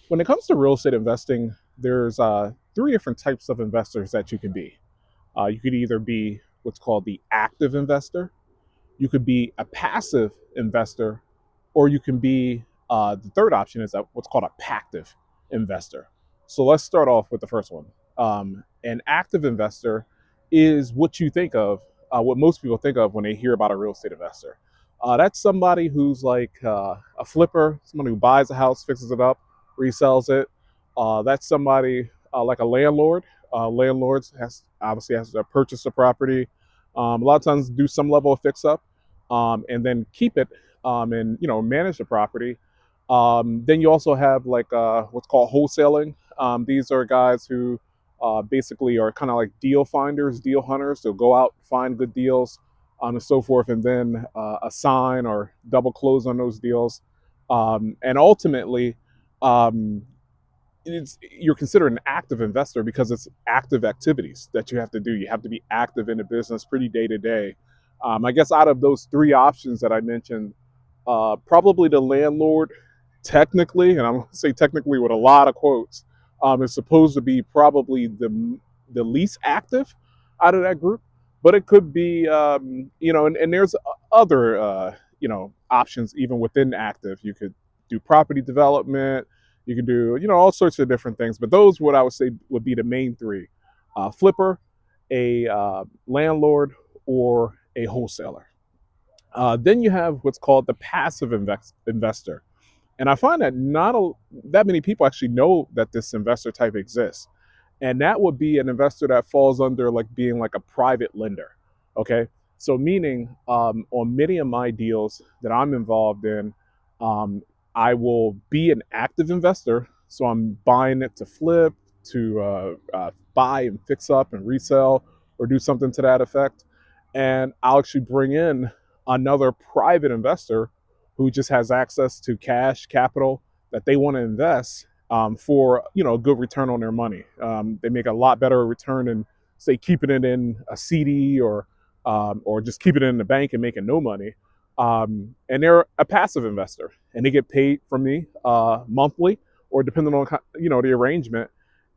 When it comes to real estate investing, there's three different types of investors that you can be. You could either be what's called the active investor, you could be a passive investor, or you can be the third option is what's called a pactive investor. So let's start off with the first one. An active investor is what you think of, what most people think of when they hear about a real estate investor. That's somebody who's like a flipper, someone who buys a house, fixes it up, resells it. That's somebody like a landlord. Landlords obviously has to purchase a property. A lot of times do some level of fix up, and then keep it and manage the property. Then you also have like what's called wholesaling. These are guys who basically are kind of like deal finders, deal hunters. They'll go out, find good deals, and so forth, and then assign or double close on those deals. And ultimately, um, you're considered an active investor because it's active activities that you have to do. You have to be active in the business pretty day to day. I guess out of those three options that I mentioned, probably the landlord, technically, and I'm going to say technically with a lot of quotes, is supposed to be probably the least active out of that group. But it could be, and there's other, options even within active. You could do property development. You can do, all sorts of different things. But those, what I would say, would be the main three: flipper, a landlord, or a wholesaler. Then you have what's called the passive investor. And I find that not that many people actually know that this investor type exists. And that would be an investor that falls under like being like a private lender. Okay. So, meaning on many of my deals that I'm involved in, um, I will be an active investor. So, I'm buying it to flip, to buy and fix up and resell or do something to that effect. And I'll actually bring in another private investor who just has access to cash capital that they want to invest for a good return on their money. They make a lot better return than say keeping it in a CD or just keeping it in the bank and making no money. And they're a passive investor, and they get paid from me monthly or depending on the arrangement,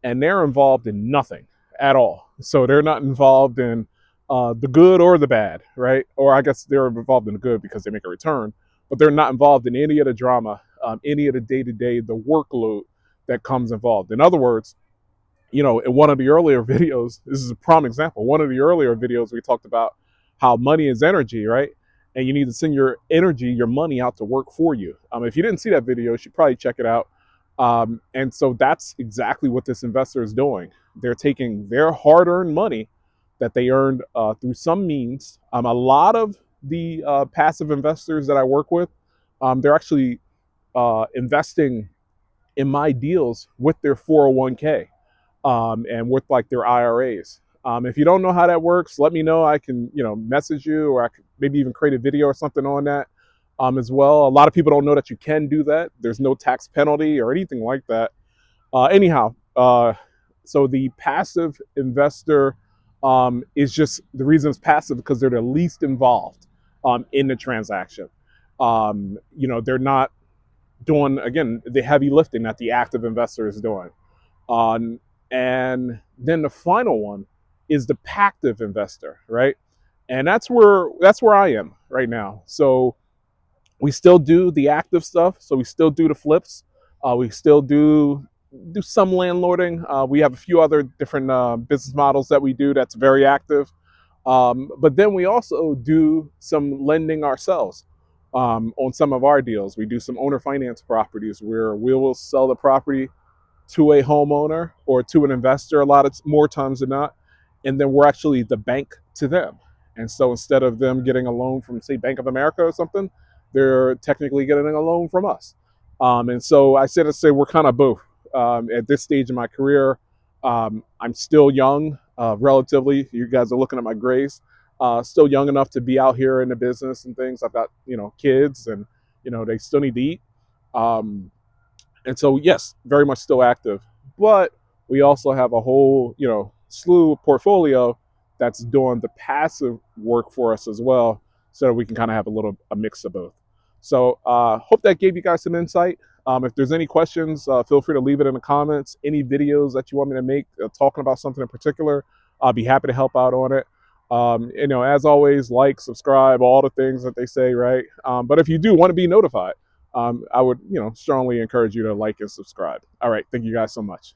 and they're involved in nothing at all. So they're not involved in the good or the bad, right? Or I guess they're involved in the good because they make a return, but they're not involved in any of the drama, any of the day to day, the workload that comes involved. In other words, in one of the earlier videos, this is a prime example. One of the earlier videos, we talked about how money is energy, right? And you need to send your energy, your money out to work for you. If you didn't see that video, you should probably check it out. And so that's exactly what this investor is doing. They're taking their hard earned money that they earned through some means. A lot of the passive investors that I work with, they're actually investing in my deals with their 401k and with like their IRAs. If you don't know how that works, let me know. I can, message you, or I could maybe even create a video or something on that as well. A lot of people don't know that you can do that. There's no tax penalty or anything like that. Anyhow, so the passive investor is just the reason it's passive because they're the least involved in the transaction. They're not doing, again, the heavy lifting that the active investor is doing. Um, and then the final one is the pactive investor, right? And that's where I am right now. So we still do the active stuff. So we still do the flips. We still do some landlording. We have a few other different business models that we do that's very active. But then we also do some lending ourselves on some of our deals. We do some owner finance properties where we will sell the property to a homeowner or to an investor a lot of more times than not, and then we're actually the bank to them. And so instead of them getting a loan from say Bank of America or something, they're technically getting a loan from us. And so I said to say we're kind of both at this stage in my career. I'm still young, relatively. You guys are looking at my grays. Still young enough to be out here in the business and things. I've got kids, and they still need to eat. Um, and so, yes, very much still active. But we also have a whole, slew of portfolio that's doing the passive work for us as well, so that we can kind of have a mix of both. So, hope that gave you guys some insight. If there's any questions, feel free to leave it in the comments. Any videos that you want me to make talking about something in particular, I'll be happy to help out on it. As always, like, subscribe, all the things that they say, right? But if you do want to be notified, I would, strongly encourage you to like and subscribe. All right. Thank you guys so much.